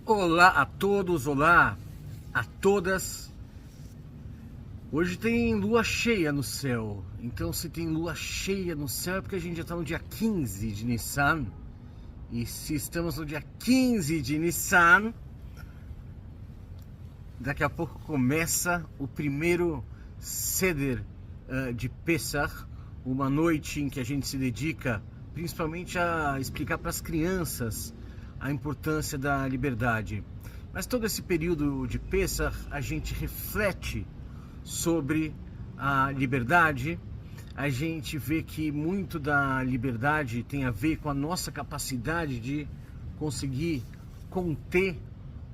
Olá a todos, olá a todas. Hoje tem lua cheia no céu. Então, se tem lua cheia no céu é porque a gente já está no dia 15 de Nissan. E se estamos no dia 15 de Nissan, daqui a pouco começa o primeiro Seder de Pesach, uma noite em que a gente se dedica principalmente a explicar para as crianças a importância da liberdade. Mas todo esse período de Pesach a gente reflete sobre a liberdade. A gente vê que muito da liberdade tem a ver com a nossa capacidade de conseguir conter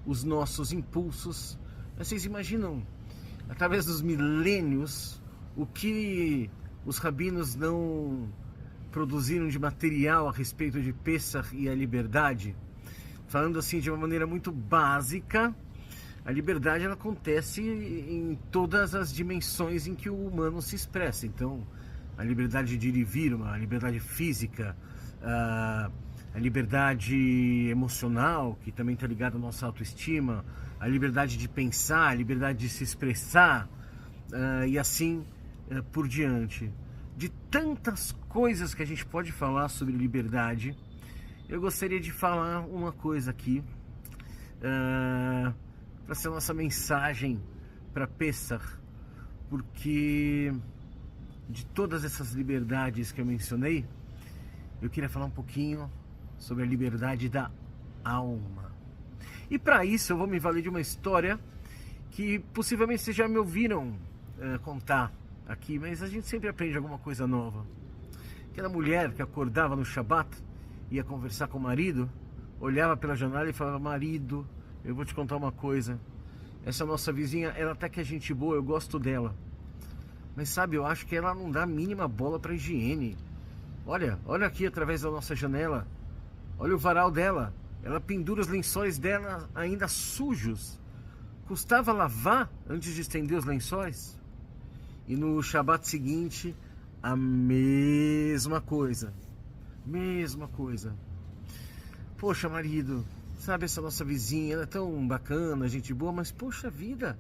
os nossos impulsos. Vocês imaginam, através dos milênios, o que os rabinos não produziram de material a respeito de Pesach e a liberdade? Falando assim de uma maneira muito básica, a liberdade ela acontece em todas as dimensões em que o humano se expressa. Então, a liberdade de ir e vir, a liberdade física, a liberdade emocional, que também está ligada à nossa autoestima, a liberdade de pensar, a liberdade de se expressar, e assim por diante. De tantas coisas que a gente pode falar sobre liberdade, eu gostaria de falar uma coisa aqui, para ser a nossa mensagem para Pesach, porque de todas essas liberdades que eu mencionei, eu queria falar um pouquinho sobre a liberdade da alma. E para isso eu vou me valer de uma história que possivelmente vocês já me ouviram contar aqui, mas a gente sempre aprende alguma coisa nova. Aquela mulher que acordava no Shabat, ia conversar com o marido, olhava pela janela e falava: marido, eu vou te contar uma coisa, essa nossa vizinha, ela até que é gente boa, eu gosto dela, mas sabe, eu acho que ela não dá a mínima bola para higiene. Olha aqui através da nossa janela, olha o varal dela, ela pendura os lençóis dela ainda sujos, custava lavar antes de estender os lençóis. E no Shabat seguinte, a mesma coisa. Poxa, marido, sabe, essa nossa vizinha, ela é tão bacana, gente boa, mas poxa vida,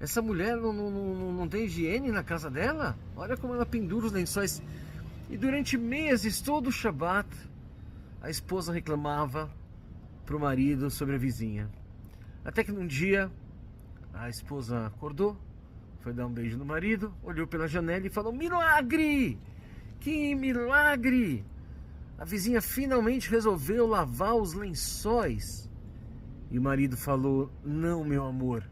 essa mulher não tem higiene na casa dela? Olha como ela pendura os lençóis. E durante meses, todo o Shabat, a esposa reclamava pro marido sobre a vizinha. Até que num dia, a esposa acordou, foi dar um beijo no marido, olhou pela janela e falou: milagre! Que milagre! A vizinha finalmente resolveu lavar os lençóis. E o marido falou: não, meu amor,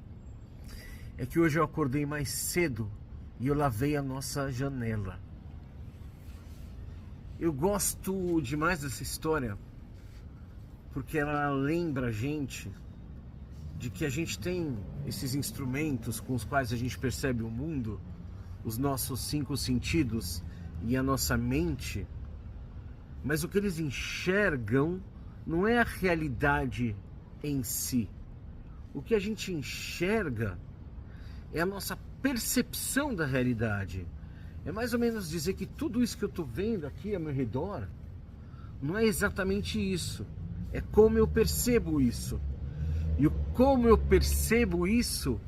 é que hoje eu acordei mais cedo e eu lavei a nossa janela. Eu gosto demais dessa história porque ela lembra a gente de que a gente tem esses instrumentos com os quais a gente percebe o mundo, os nossos 5 sentidos e a nossa mente, mas o que eles enxergam não é a realidade em si. O que a gente enxerga é a nossa percepção da realidade. É mais ou menos dizer que tudo isso que eu estou vendo aqui ao meu redor não é exatamente isso. É como eu percebo isso. E o como eu percebo isso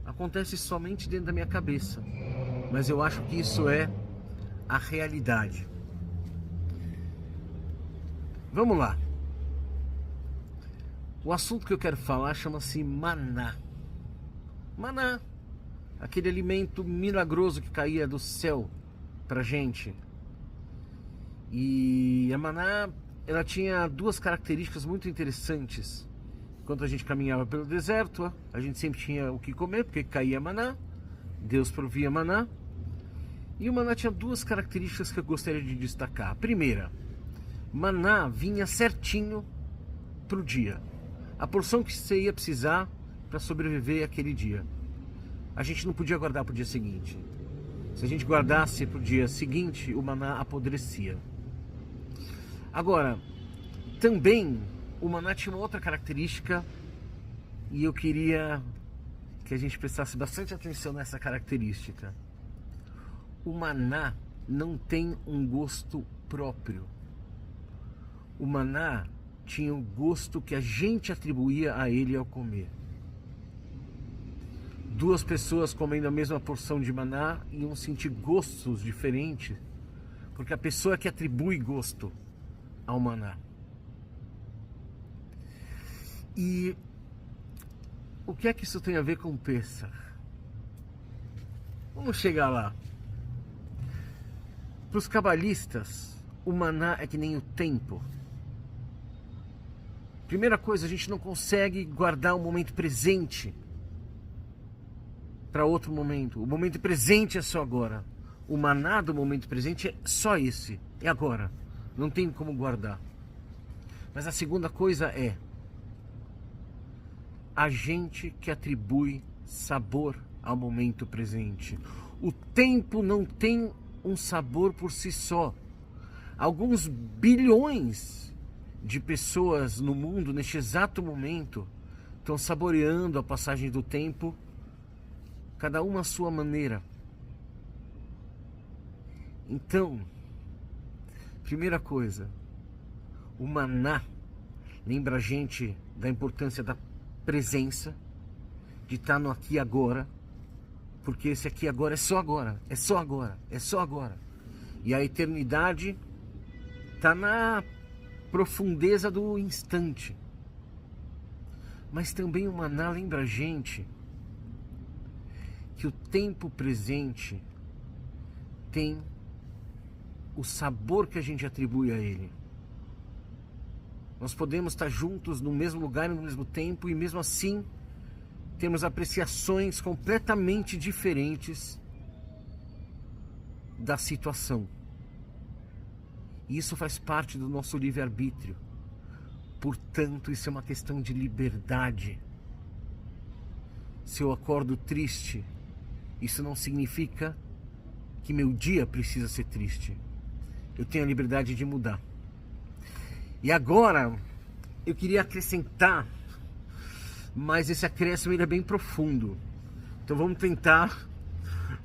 acontece somente dentro da minha cabeça. Mas eu acho que isso é a realidade. Vamos lá. O assunto que eu quero falar chama-se maná. Maná, aquele alimento milagroso que caía do céu pra gente. E a maná, ela tinha 2 características muito interessantes. Enquanto a gente caminhava pelo deserto, a gente sempre tinha o que comer, porque caía maná, Deus provia maná. E o maná tinha 2 características que eu gostaria de destacar. A primeira, maná vinha certinho pro dia. A porção que você ia precisar para sobreviver aquele dia. A gente não podia guardar para o dia seguinte. Se a gente guardasse para o dia seguinte, o maná apodrecia. Agora, também o maná tinha uma outra característica e eu queria que a gente prestasse bastante atenção nessa característica. O maná não tem um gosto próprio. O maná tinha o gosto que a gente atribuía a ele ao comer. Duas pessoas comendo a mesma porção de maná iam sentir gostos diferentes, porque a pessoa que atribui gosto ao maná. E o que é que isso tem a ver com Pêssar? Vamos chegar lá. Para os cabalistas, o maná é que nem o tempo. Primeira coisa, a gente não consegue guardar o momento presente para outro momento. O momento presente é só agora. O maná do momento presente é só esse, é agora. Não tem como guardar. Mas a segunda coisa é a gente que atribui sabor ao momento presente. O tempo não tem um sabor por si só. Alguns bilhões de pessoas no mundo, neste exato momento, estão saboreando a passagem do tempo, cada uma à sua maneira. Então, primeira coisa, o maná lembra a gente da importância da presença, de estar no aqui e agora, porque esse aqui agora é só agora, é só agora, é só agora. E a eternidade está na profundeza do instante. Mas também o maná lembra a gente que o tempo presente tem o sabor que a gente atribui a ele. Nós podemos estar juntos no mesmo lugar e no mesmo tempo, e mesmo assim temos apreciações completamente diferentes da situação. E isso faz parte do nosso livre-arbítrio. Portanto, isso é uma questão de liberdade. Se eu acordo triste, isso não significa que meu dia precisa ser triste. Eu tenho a liberdade de mudar. E agora, eu queria acrescentar, mas esse acréscimo ele é bem profundo. Então vamos tentar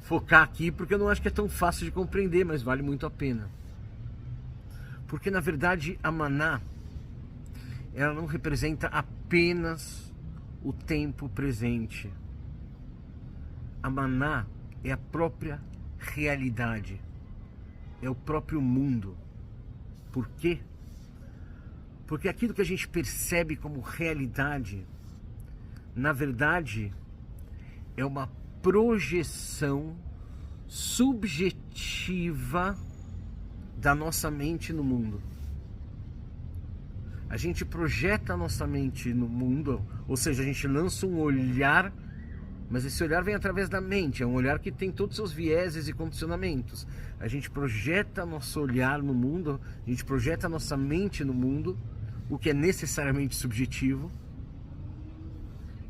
focar aqui, porque eu não acho que é tão fácil de compreender, mas vale muito a pena. Porque na verdade a maná, ela não representa apenas o tempo presente. A maná é a própria realidade, é o próprio mundo. Por quê? Porque aquilo que a gente percebe como realidade, na verdade, é uma projeção subjetiva da nossa mente no mundo. A gente projeta a nossa mente no mundo, ou seja, a gente lança um olhar, mas esse olhar vem através da mente, é um olhar que tem todos os seus vieses e condicionamentos. A gente projeta nosso olhar no mundo, a gente projeta a nossa mente no mundo, o que é necessariamente subjetivo,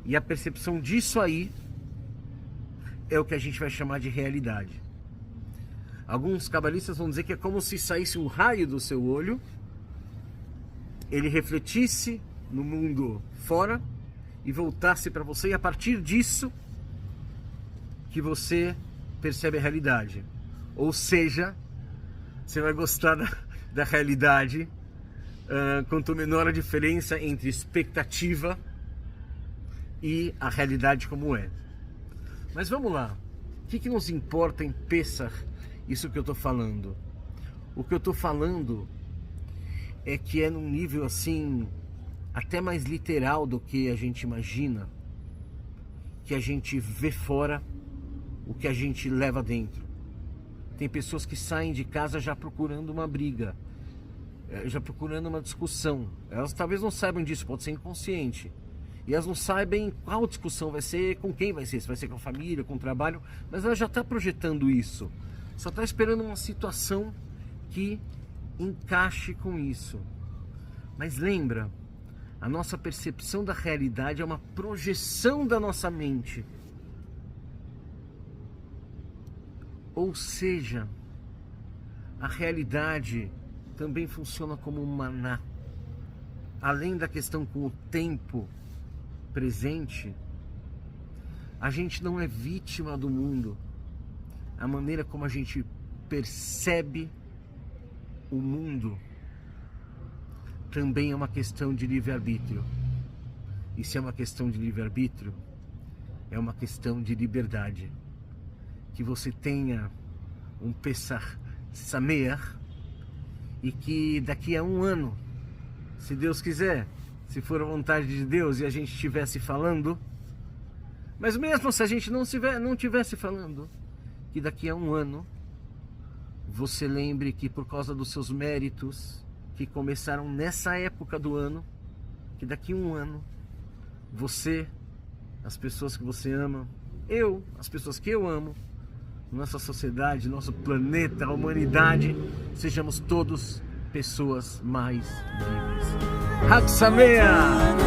e a percepção disso aí é o que a gente vai chamar de realidade. Alguns cabalistas vão dizer que é como se saísse um raio do seu olho, ele refletisse no mundo fora e voltasse para você, e a partir disso que você percebe a realidade. Ou seja, você vai gostar da realidade quanto menor a diferença entre expectativa e a realidade como é. Mas vamos lá, o que nos importa em Pêssar, isso que eu estou falando? O que eu estou falando é que é num nível assim, até mais literal do que a gente imagina, que a gente vê fora o que a gente leva dentro. Tem pessoas que saem de casa já procurando uma briga, já procurando uma discussão. Elas talvez não saibam disso, pode ser inconsciente. E elas não sabem qual discussão vai ser, com quem vai ser, se vai ser com a família, com o trabalho, mas ela já está projetando isso. Só está esperando uma situação que encaixe com isso. Mas lembra, a nossa percepção da realidade é uma projeção da nossa mente. Ou seja, a realidade também funciona como um maná. Além da questão com o tempo presente, a gente não é vítima do mundo. A maneira como a gente percebe o mundo também é uma questão de livre-arbítrio. E se é uma questão de livre-arbítrio, é uma questão de liberdade. Que você tenha um Pesach Sameach e que daqui a um ano, se Deus quiser, se for a vontade de Deus e a gente estivesse falando, mas mesmo se a gente não estivesse falando, que daqui a um ano você lembre que por causa dos seus méritos que começaram nessa época do ano, que daqui a um ano você, as pessoas que você ama, eu, as pessoas que eu amo, nossa sociedade, nosso planeta, a humanidade, sejamos todos pessoas mais livres. Hag Sameach!